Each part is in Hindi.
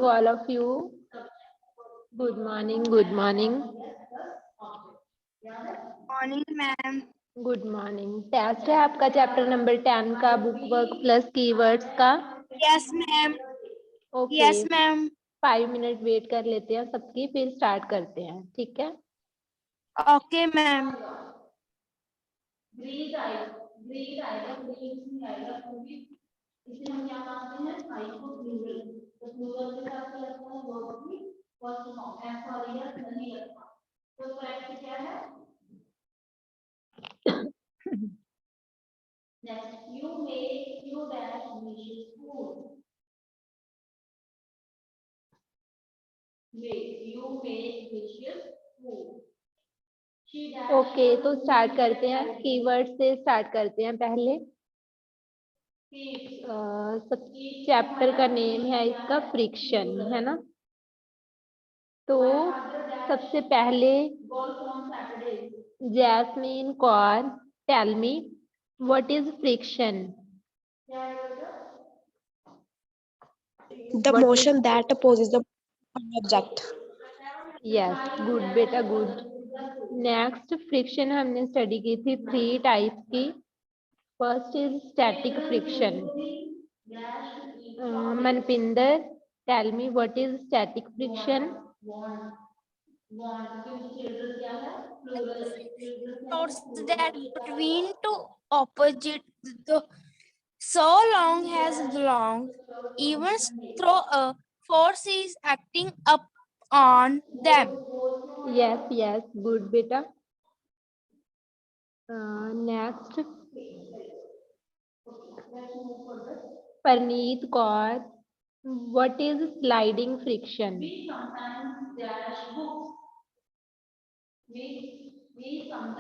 all of you. Good morning. Good morning. Morning ma'am. Good morning. Test है आपका चैप्टर नंबर 10 का, बुक वर्क प्लस कीवर्ड्स का। Yes ma'am. Okay, yes ma'am. 5 minute wait कर लेते हैं सबकी, फिर स्टार्ट करते हैं, ठीक है। Okay ma'am. इसे हम क्या मानते हैं, फाइव को प्लूरल, तो प्लूरल के साथ क्या लगता है, वर्ब की फर्स्ट फॉर्म, एस और एस नहीं लगता, तो करेक्ट क्या है। Next, you make you dash delicious food, you make delicious food. Okay, तो स्टार्ट करते हैं, कीवर्ड से स्टार्ट करते हैं पहले। सब चैप्टर का नेम है इसका फ्रिक्शन, है ना। तो सबसे पहले Jasmine Kaur, tell me what is friction. The motion that opposes the object. Yes, good बेटा, गुड। नेक्स्ट, फ्रिक्शन हमने स्टडी की थी 3 टाइप्स की। First is static friction. Manpinder, tell me what is static friction. Force that between two opposite the so long as long, even though a force is acting up on them. Yes yes, good बेटा। Next, Parneet Kaur, what is sliding friction.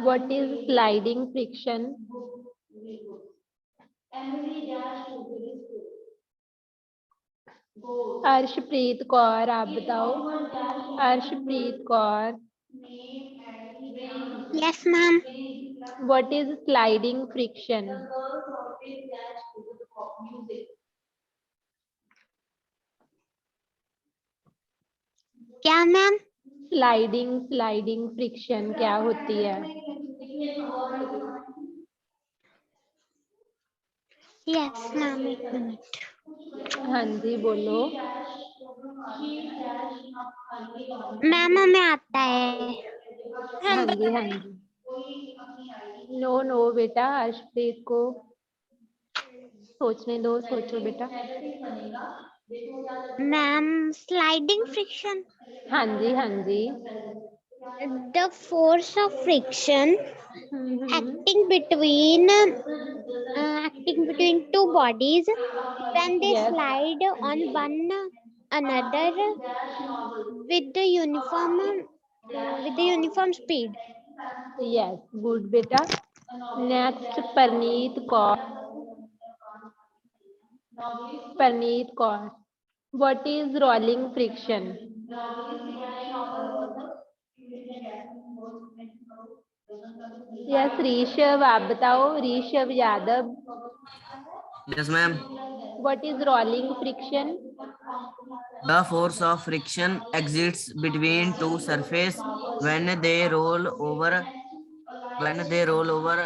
What is sliding friction. Arshpreet Kaur, आप बताओ। Arshpreet Kaur, Yes, ma'am. What is sliding friction. क्या मैम? स्लाइडिंग फ्रिक्शन क्या होती है। यस मैम, एक मिनट। हाँ जी, बोलो। मैम हमें आता है। हाँ जी, हाँ जी। नो नो बेटा, अर्शप्रीत को सोचने दो, सोचो बेटा। Ma'am, sliding friction. हाँ जी, हाँ जी। The force of friction acting between two bodies when they Yes. slide on one another with the uniform speed. Yes, good बेटा। Next, Parneet Kaur, what is rolling friction. Yes, Rishabh आप बताओ, Rishabh Yadav. Yes, ma'am. What is rolling friction. The force of friction exists between two surfaces when they roll over. When they roll over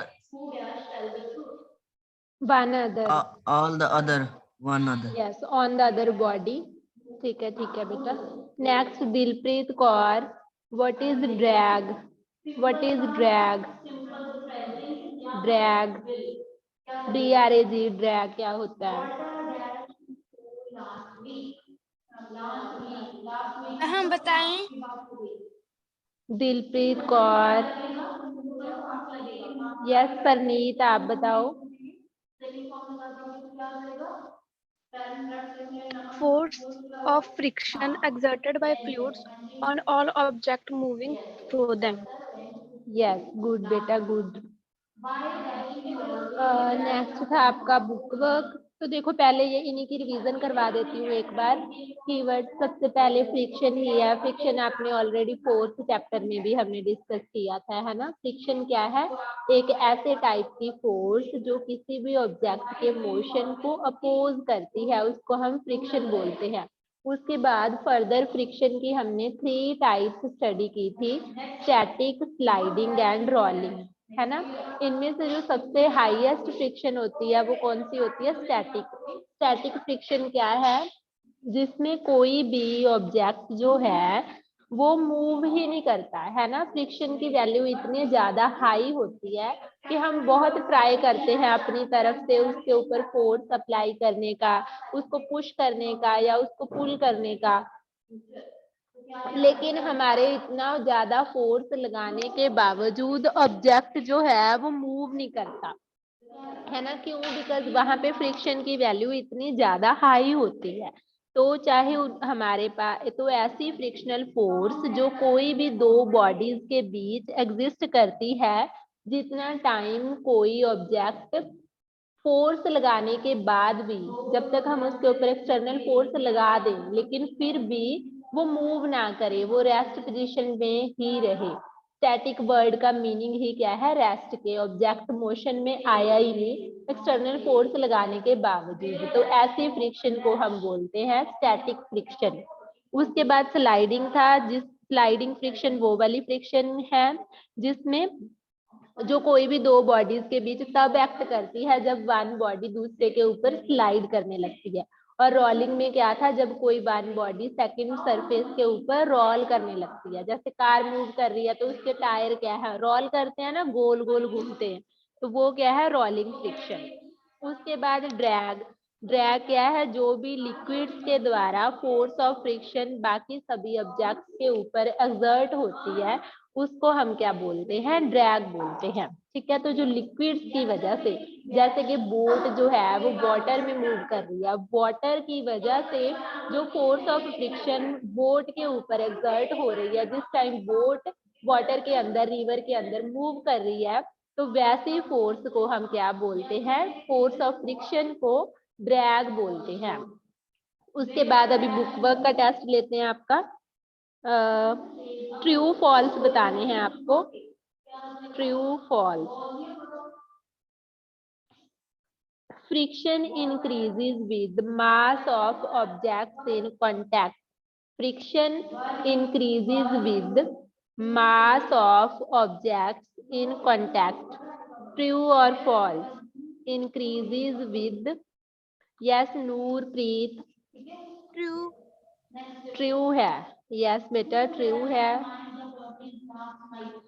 one other. all the other one other. Yes, on the other body. ठीक है बेटा। Next, Dilpreet Kaur, what is drag. What is drag. Drag, DRAG, drag क्या होता है। हम बताएं। दिलप्रीत कौर। यस, परनीत आप बताओ। Force of friction exerted by fluids on all objects moving through them. Yes, good बेटा, गुड। नेक्स्ट था आपका बुक वर्क। तो देखो, पहले ये इन्हीं की रिवीजन करवा देती हूँ एक बार। कीवर्ड सबसे पहले फ्रिक्शन ही है। फ्रिक्शन आपने ऑलरेडी 4th चैप्टर में भी हमने डिस्कस किया था, है ना। फ्रिक्शन क्या है, एक ऐसे टाइप की फोर्स जो किसी भी ऑब्जेक्ट के मोशन को अपोज करती है, उसको हम फ्रिक्शन बोलते हैं। उसके बाद फर्दर फ्रिक्शन की हमने 3 टाइप्स स्टडी की थी, स्टैटिक, स्लाइडिंग एंड रोलिंग, है ना। इनमें से जो सबसे हाईएस्ट फ्रिक्शन होती है वो कौन सी होती है? स्टैटिक। स्टैटिक फ्रिक्शन क्या है? जिसमें कोई भी ऑब्जेक्ट जो है वो मूव ही नहीं करता, है ना। फ्रिक्शन की वैल्यू इतनी ज्यादा हाई होती है कि हम बहुत ट्राई करते हैं अपनी तरफ से उसके ऊपर फोर्स अप्लाई करने का, उसको पुश करने का या उसको पुल करने का, लेकिन हमारे इतना ज्यादा फोर्स लगाने के बावजूद ऑब्जेक्ट जो है वो मूव नहीं करता, है ना। क्यों? बिकॉज वहां पे फ्रिक्शन की वैल्यू इतनी ज्यादा हाई होती है। तो चाहे हमारे पास तो ऐसी फ्रिक्शनल फोर्स जो कोई भी दो बॉडीज के बीच एग्जिस्ट करती है, जितना टाइम कोई ऑब्जेक्ट फोर्स लगाने के बाद भी, जब तक हम उसके ऊपर एक्सटर्नल फोर्स लगा दें लेकिन फिर भी वो मूव ना करे, वो रेस्ट पोजीशन में ही रहे। स्टैटिक वर्ड का मीनिंग ही क्या है? रेस्ट के, ऑब्जेक्ट मोशन में आया ही नहीं एक्सटर्नल फोर्स लगाने के बावजूद, तो ऐसी फ्रिक्शन को हम बोलते हैं स्टैटिक फ्रिक्शन। उसके बाद स्लाइडिंग था, जिस स्लाइडिंग फ्रिक्शन वो वाली फ्रिक्शन है जिसमें जो कोई भी दो बॉडीज के बीच तब एक्ट करती है जब वन बॉडी दूसरे के ऊपर स्लाइड करने लगती है। और रोलिंग में क्या था? जब कोई वन बॉडी सेकंड सरफेस के ऊपर रोल करने लगती है। जैसे कार मूव कर रही है तो उसके टायर क्या है? रोल करते हैं ना, गोल गोल घूमते हैं, तो वो क्या है? Rolling friction. उसके बाद ड्रैग। ड्रैग क्या है? जो भी लिक्विड्स के द्वारा फोर्स ऑफ फ्रिक्शन बाकी सभी ऑब्जेक्ट्स के ऊपर एक्सर्ट होती है, उसको हम क्या बोलते हैं? ड्रैग बोलते हैं। ठीक है, तो जो लिक्विड्स की वजह से, जैसे कि बोट जो है वो वाटर में मूव कर रही है, वाटर की वजह से जो फोर्स ऑफ फ्रिक्शन बोट के ऊपर एक्सर्ट हो रही है, जिस टाइम बोट वाटर के अंदर, रिवर के अंदर मूव कर रही है, तो वैसी फोर्स को हम क्या बोलते हैं? फोर्स ऑफ फ्रिक्शन को ड्रैग बोलते हैं। उसके बाद अभी बुक वर्क का टेस्ट लेते हैं आपका। ट्रू फॉल्स बताने हैं आपको। True false. Friction increases with mass of objects in contact. Friction increases with mass of objects in contact. True और false? Increases with, yes Noorpreet? True. True है, यस बेटा ट्रू है।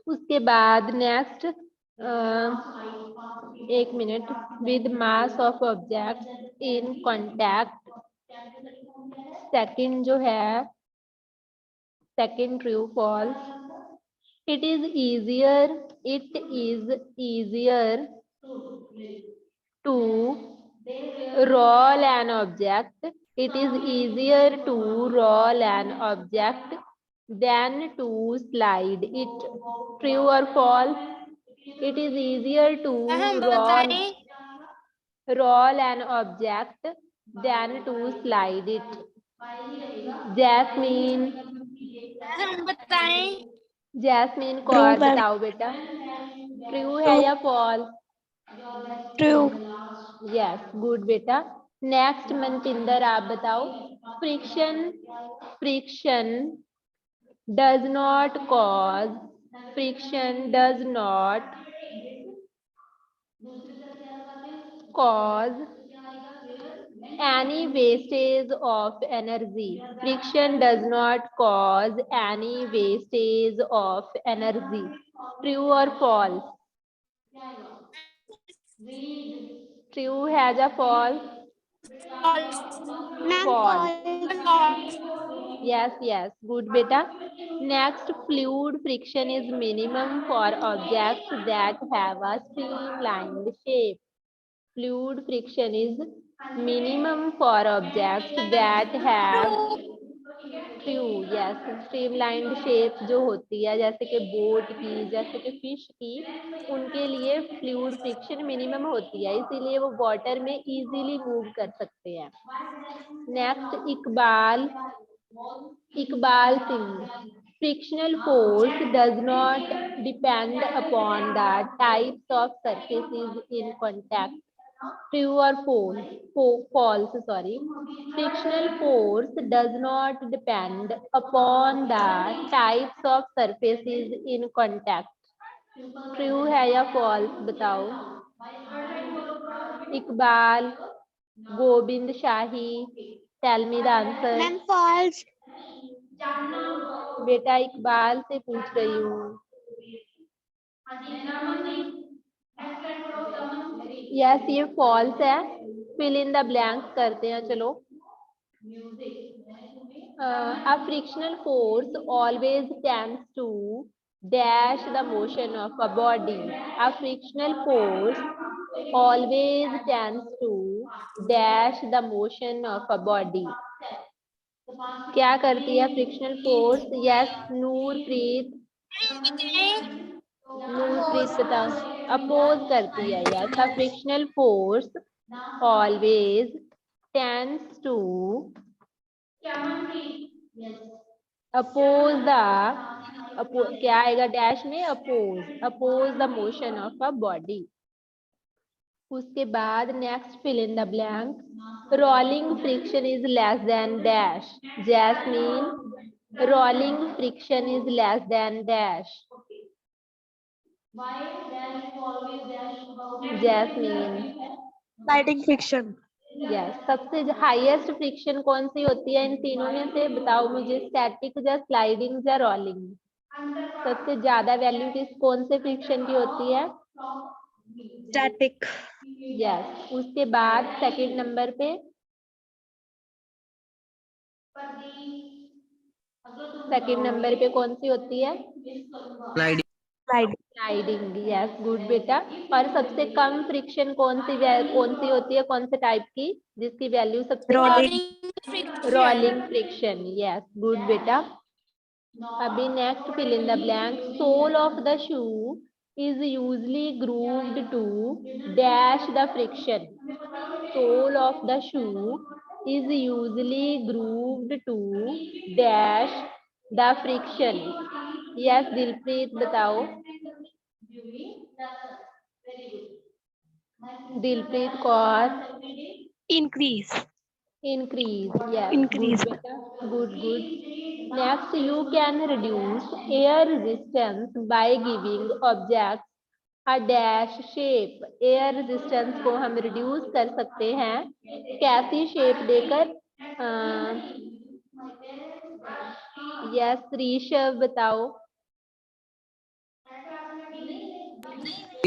उसके बाद नेक्स्ट, एक minute, with mass of object in contact. Second जो है, second true false? It is easier, it is easier to roll an object, it is easier to roll an object than to slide it. True or false? It is easier to हम roll बताएं an object than to slide it. Jasmine? हम बताएं जैस्मीन को True, और ma'am. बताओ बेटा, ट्रू है या फॉल्स? True. यस, गुड बेटा। नेक्स्ट मनपिंदर आप बताओ। Friction, friction does not cause, friction does not cause any wastage of energy. Friction does not cause any wastage of energy. True or false? True has a false? false. False. False. Yes, yes, good beta. Next, fluid friction is minimum for objects that have a streamlined shape. Fluid friction is minimum for objects that have, true, yes, streamlined shape जो होती है, जैसे कि बोट की, जैसे कि फिश की, उनके लिए फ्लूइड फ्रिक्शन मिनिमम होती है, इसीलिए वो वाटर में इजीली मूव कर सकते हैं। Next, Iqbal, Iqbal Singh. Frictional force does not depend upon the types of surfaces in contact. True और false, sorry. Frictional force does not depend upon the types of surfaces in contact. True है या false बताओ. इकबाल, गोविंद शाही, tell me the answer. Ma'am false. बेटा इकबाल से पूछ रही हूँ. यस ये फॉल्स है. फिल इन द ब्लैंक्स करते हैं चलो. A frictional force always tends to dash the motion of a body. A frictional force always tends to dash the motion of a body. क्या करती है फ्रिक्शनल फोर्स? यस नूरप्रीत. नूरप्रीत बताओ. अपोज करती है. Yes a frictional force always tends to oppose the क्या आएगा डैश में? Oppose the motion of a body. उसके बाद next fill in the blank. Rolling friction is less than dash. Jasmine, rolling friction is less than dash. Jasmine. Sliding friction. Yes सबसे हाईएस्ट फ्रिक्शन कौन सी होती है इन तीनों में से? बताओ मुझे. स्टैटिक या स्लाइडिंग या रोलिंग? सबसे ज्यादा वैल्यू किस कौन से फ्रिक्शन की होती है? Static. यस. उसके बाद सेकंड नंबर पे कौन सी होती है? Sliding. स्लाइडिंग. यस गुड बेटा. और सबसे कम फ्रिक्शन कौन सी होती है? कौन से टाइप की जिसकी वैल्यू सबसे Rolling. Rolling friction. Yes good बेटा. अभी next fill in the blank. Sole of the shoe is usually grooved to dash the friction. Sole of the shoe is usually grooved to dash the friction. Yes Dilpreet बताओ. Dilpreet Kaur. Increase. Yes Increase. good beta. Good. Next you can reduce air resistance by giving objects a dash shape. Air resistance को हम रिड्यूस कर सकते हैं कैसी शेप देकर? यस ऋषभ बताओ.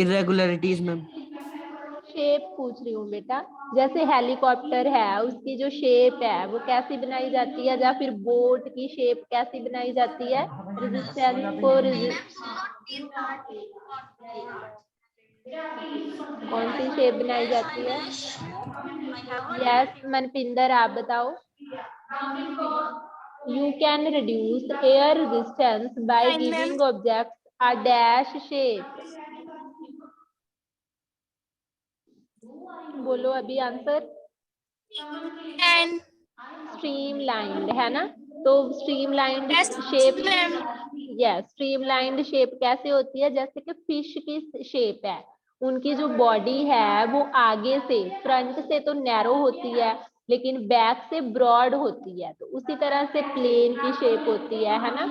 Irregularities ma'am. शेप पूछ रही हूँ बेटा. जैसे हेलीकॉप्टर है उसकी जो शेप है वो कैसी बनाई जाती है? या फिर बोट की शेप कैसी बनाई जाती है? रेजिस्टेंस को कौन सी शेप बनाई जाती है? यस मनपिंदर आप बताओ. You can reduce air resistance by Fine, giving ma'am. objects a dash shape. बोलो अभी आंसर. And स्ट्रीमलाइंड है ना? तो streamlined yes, shape. ma'am. Yes streamlined shape कैसे होती है? जैसे कि फिश की शेप है. उनकी जो बॉडी है वो आगे से फ्रंट से तो नैरो होती है लेकिन बैक से ब्रॉड होती है. तो उसी तरह से प्लेन की शेप होती है ना?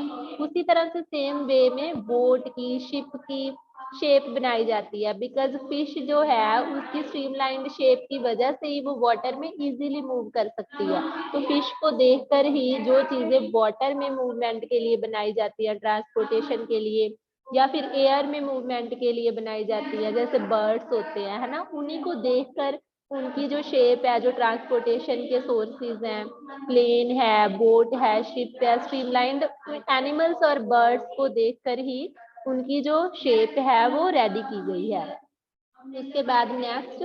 उसी तरह से सेम वे में बोट की शिप की शेप बनाई जाती है. बिकॉज फिश जो है उसकी स्ट्रीमलाइंड शेप की वजह से ही वो वाटर में इजीली मूव कर सकती है. तो फिश को देखकर ही जो चीजें वाटर में मूवमेंट के लिए बनाई जाती है, ट्रांसपोर्टेशन के लिए या फिर एयर में मूवमेंट के लिए बनाई जाती है, जैसे बर्ड्स होते हैं है ना, उन्हीं को देखकर उनकी जो शेप है, जो ट्रांसपोर्टेशन के सोर्सेज हैं, प्लेन है, बोट है, शिप है, स्ट्रीमलाइंड एनिमल्स और बर्ड्स को देखकर ही उनकी जो शेप है वो रेडी की गई है. इसके बाद next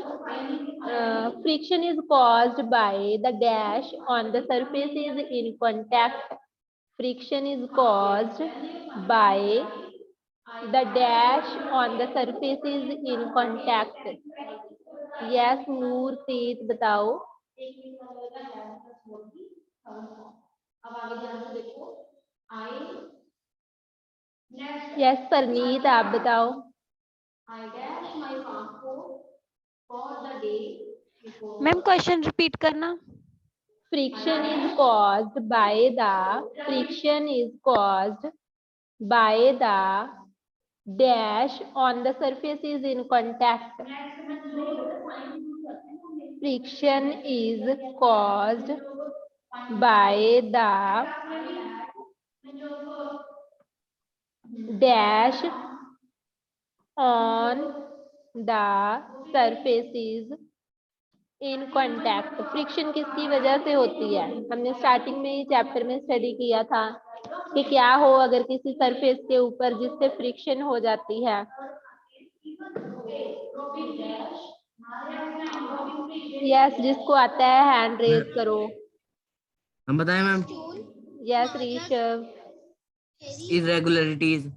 friction is caused by the dash on the surfaces in contact. Friction is caused by the dash on the surfaces in contact. Yes Noorpreet बताओ. यस परनीत आप बताओ. I dash my passport for the day ma'am question repeat करना। Friction is caused by the dash on the surface is in contact. Friction is caused by the dash on the surfaces in contact. Friction किसकी वजह से होती है? हमने स्टार्टिंग में ही चैप्टर में स्टडी किया था कि क्या हो अगर किसी सरफेस के ऊपर जिससे फ्रिक्शन हो जाती है। यस, जिसको आता है हैंड रेज करो। हम बताएं ma'am. Yes Rishabh. Irregularities.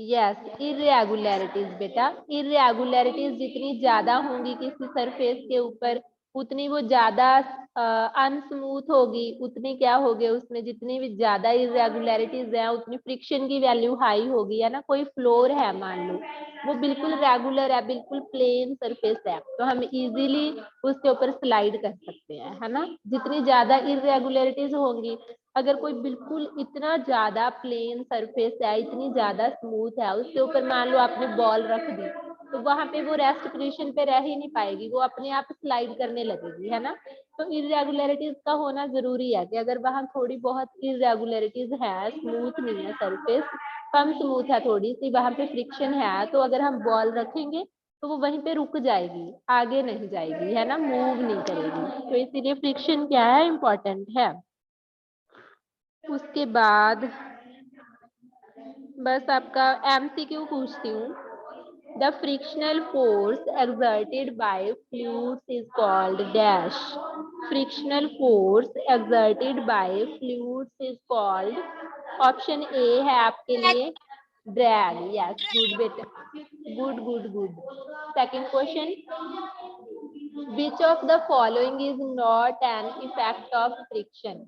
Yes, irregularities बेटा। इरेगुलरिटीज जितनी ज्यादा होंगी किसी सरफेस के ऊपर उतनी वो ज्यादा अनस्मूथ होगी, उतनी क्या होगी उसमें जितनी भी ज्यादा इरेगुलरिटीज है उतनी फ्रिक्शन की वैल्यू हाई होगी, है ना। कोई फ्लोर है मान लो, वो बिल्कुल रेगुलर है, बिल्कुल प्लेन सरफेस है, तो हम इजीली उसके ऊपर स्लाइड कर सकते हैं, है ना। जितनी ज्यादा इरेगुलरिटीज होंगी, अगर कोई बिल्कुल इतना ज्यादा प्लेन सरफेस है, इतनी ज्यादा स्मूथ है, उसके ऊपर मान लो आपने बॉल रख दी, तो वहां पे वो रेस्ट पोजीशन पे रह ही नहीं पाएगी, वो अपने आप स्लाइड करने लगेगी, है ना। तो इरेगुलरिटीज का होना जरूरी है कि अगर वहां थोड़ी बहुत इरेगुलरिटीज है, स्मूथ नहीं है सरफेस, कम स्मूथ है थोड़ी सी, वहां पे फ्रिक्शन है, तो अगर हम बॉल रखेंगे तो वो वहीं पे रुक जाएगी, आगे नहीं जाएगी, है ना, मूव नहीं करेगी। तो इसीलिए फ्रिक्शन क्या है, इम्पोर्टेंट है। उसके बाद बस आपका एमसीक्यू पूछती हूँ। The frictional force exerted by fluids is called dash. Frictional force exerted by fluids is called, option A है आपके लिए ड्रैग। यस, गुड बेटा, good good good. Second question, which of the following is not an effect of friction?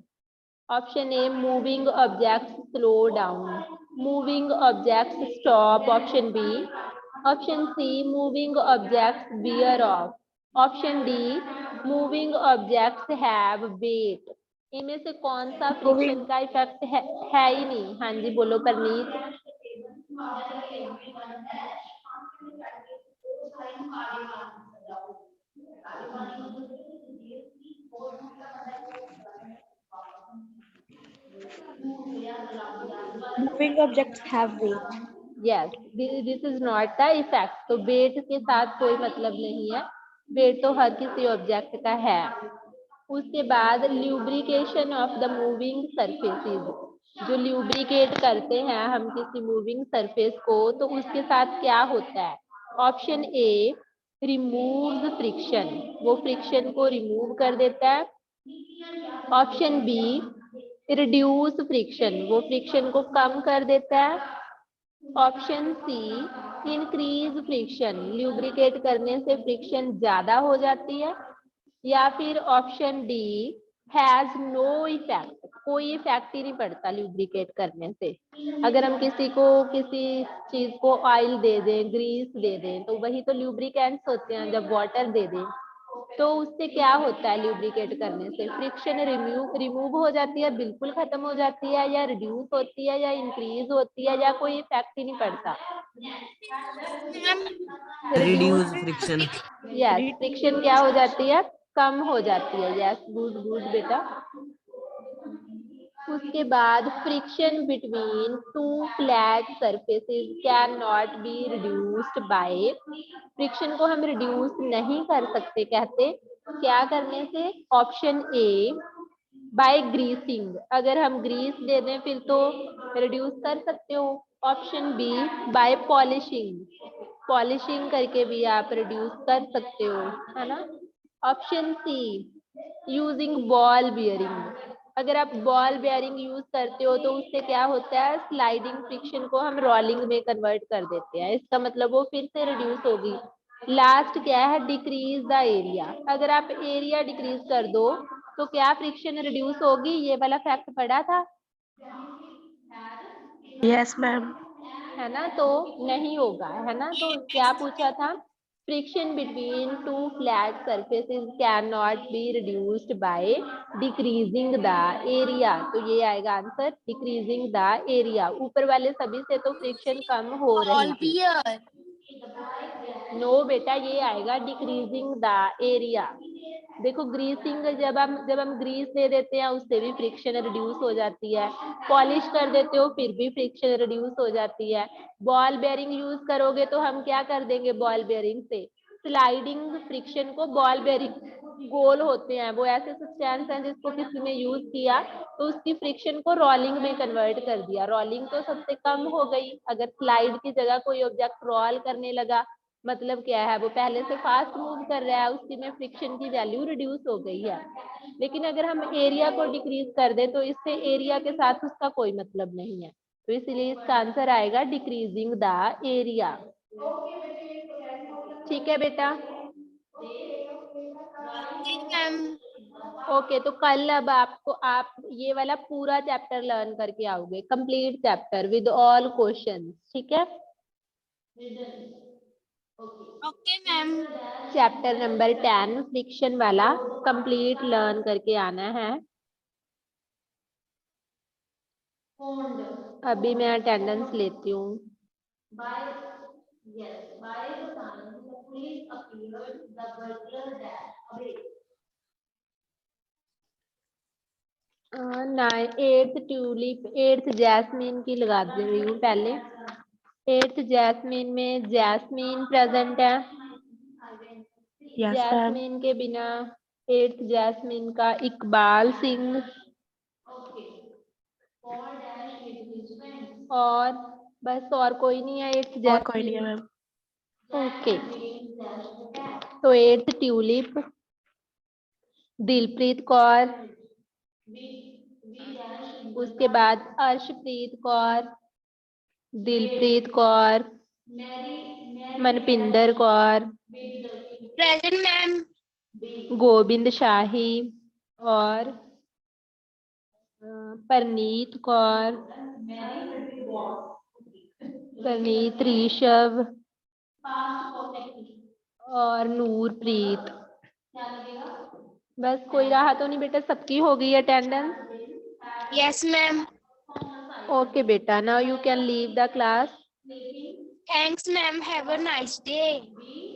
Option A moving objects slow down, moving objects stop, option B. Option C moving objects wear off, option D moving objects have weight. इनमें से कौन सा फ्रिक्शन का इफेक्ट है ही नहीं? हाँ जी बोलो Parneet. Moving objects have weight. Yes, this is not the effect. तो वेट के साथ कोई मतलब नहीं है, वेट तो हर किसी ऑब्जेक्ट का है। उसके बाद lubrication of the moving surfaces, जो ल्यूब्रिकेट करते हैं हम किसी मूविंग सरफेस को, तो उसके साथ क्या होता है? ऑप्शन ए रिमूव्स फ्रिक्शन, वो फ्रिक्शन को रिमूव कर देता है। ऑप्शन बी रिड्यूस फ्रिक्शन, वो फ्रिक्शन को कम कर देता है। Option C increase friction, lubricate करने से फ्रिक्शन ज्यादा हो जाती है। या फिर option D has no effect, कोई इफेक्ट ही नहीं पड़ता ल्यूब्रिकेट करने से। अगर हम किसी को किसी चीज को ऑयल दे दें, ग्रीस दे दें, तो वही तो ल्यूब्रिकेंट्स होते हैं। जब वाटर दे दें तो उससे क्या होता है? ल्यूब्रिकेट करने से फ्रिक्शन रिमूव हो जाती है, बिल्कुल खत्म हो जाती है, या रिड्यूस होती है, या इंक्रीज होती है, या कोई इफेक्ट ही नहीं पड़ता। Reduce friction. यस, फ्रिक्शन क्या हो जाती है? कम हो जाती है। यस, गुड गुड बेटा। उसके बाद friction between two flat surfaces can not be reduced by, friction को हम रिड्यूस नहीं कर सकते, कहते क्या करने से? ऑप्शन ए बाय ग्रीसिंग, अगर हम ग्रीस दे दें फिर तो रिड्यूस कर सकते हो। Option B by polishing, polishing करके भी आप रिड्यूस कर सकते हो, है ना। Option C using ball bearing, अगर आप बॉल बेयरिंग यूज करते हो तो उससे क्या होता है? स्लाइडिंग फ्रिक्शन को हम रोलिंग में कन्वर्ट कर देते हैं, इसका मतलब वो फिर से रिड्यूस होगी। लास्ट क्या है? डिक्रीज द एरिया, अगर आप एरिया डिक्रीज कर दो तो क्या फ्रिक्शन रिड्यूस होगी? ये वाला फैक्ट पढ़ा था, Yes, ma'am. है ना। तो नहीं होगा, है ना। तो क्या पूछा था? friction between two flat surfaces cannot be reduced by decreasing the area. तो ये आएगा आंसर, decreasing the area. ऊपर वाले सभी से तो फ्रिक्शन कम हो रही All थी. beer. नो बेटा, ये आएगा डिक्रीजिंग द एरिया. देखो ग्रीसिंग, जब हम ग्रीस दे देते हैं उससे भी फ्रिक्शन रिड्यूस हो जाती है. पॉलिश कर देते हो फिर भी फ्रिक्शन रिड्यूस हो जाती है. बॉल बेयरिंग यूज करोगे तो हम क्या कर देंगे, बॉल बेयरिंग से स्लाइडिंग फ्रिक्शन को, बॉल बेयरिंग गोल होते हैं वो ऐसे सब्सटेंस हैं जिसको किसी ने यूज किया तो उसकी फ्रिक्शन को रोलिंग में कन्वर्ट कर दिया. रोलिंग तो सबसे कम हो गई. अगर स्लाइड की जगह कोई ऑब्जेक्ट रोल करने लगा मतलब क्या है, वो पहले से फास्ट मूव कर रहा है, उसकी में फ्रिक्शन की वैल्यू रिड्यूस हो गई है. लेकिन अगर हम एरिया को डिक्रीज कर दें तो इससे एरिया के साथ उसका कोई मतलब नहीं है. तो इसलिए इसका आंसर आएगा डिक्रीजिंग द एरिया. ठीक है बेटा. Okay, ma'am. ओके तो कल अब आप ये वाला पूरा चैप्टर लर्न करके आओगे, complete chapter with all questions. ठीक है. Okay, ma'am. Chapter number 10 friction वाला कंप्लीट लर्न करके आना है. अभी मैं अटेंडेंस लेती हूँ. एट्थ ट्यूलिप, एट्थ जैस्मीन की लगा दे रही हूँ पहले. एट्थ जैस्मीन में जैस्मीन प्रेजेंट है. Yes, ma'am. जैस्मीन के बिना एट्थ जैस्मीन का इकबाल सिंह और बस, और कोई नहीं है एट्थ और कोई नहीं है जैस्मीन. मैम. ओके तो एट्थ ट्यूलिप दिलप्रीत कौर, उसके बाद अर्शप्रीत कौर, दिलप्रीत कौर, मनपिंदर कौर, Present, ma'am. गोविंद शाही और परनीत कौर, परनीत ऋषभ और नूरप्रीत. बस कोई रहा तो नहीं बेटा, सबकी हो गई अटेंडेंस. Yes, ma'am. ओके बेटा, now you can leave the class. Thanks, ma'am. Have a nice day.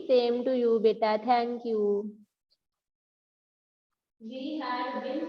Same to you बेटा, thank you. We had been